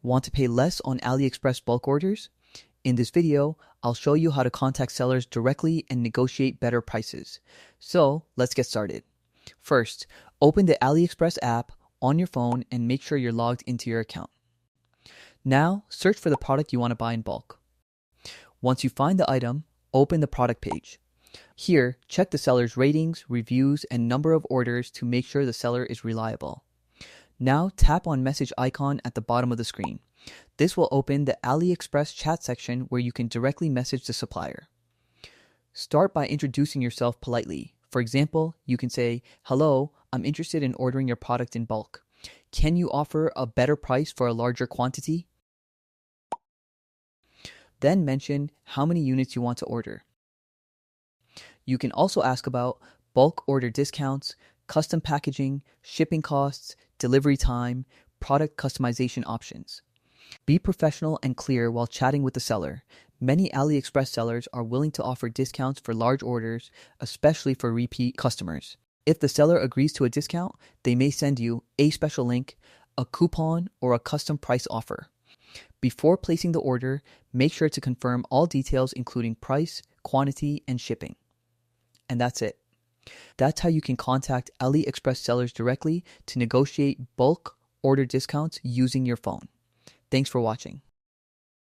Want to pay less on AliExpress bulk orders? In this video, I'll show you how to contact sellers directly and negotiate better prices. So let's get started. First, open the AliExpress app on your phone and make sure you're logged into your account. Now, search for the product you want to buy in bulk. Once you find the item, open the product page. Here, check the seller's ratings, reviews, and number of orders to make sure the seller is reliable. Now tap on message icon at the bottom of the screen. This will open the AliExpress chat section where you can directly message the supplier. Start by introducing yourself politely. For example, you can say, "Hello, I'm interested in ordering your product in bulk. Can you offer a better price for a larger quantity?" Then mention how many units you want to order. You can also ask about bulk order discounts, custom packaging, shipping costs, delivery time, product customization options. Be professional and clear while chatting with the seller. Many AliExpress sellers are willing to offer discounts for large orders, especially for repeat customers. If the seller agrees to a discount, they may send you a special link, a coupon, or a custom price offer. Before placing the order, make sure to confirm all details including price, quantity, and shipping. And that's it. That's how you can contact AliExpress sellers directly to negotiate bulk order discounts using your phone. Thanks for watching.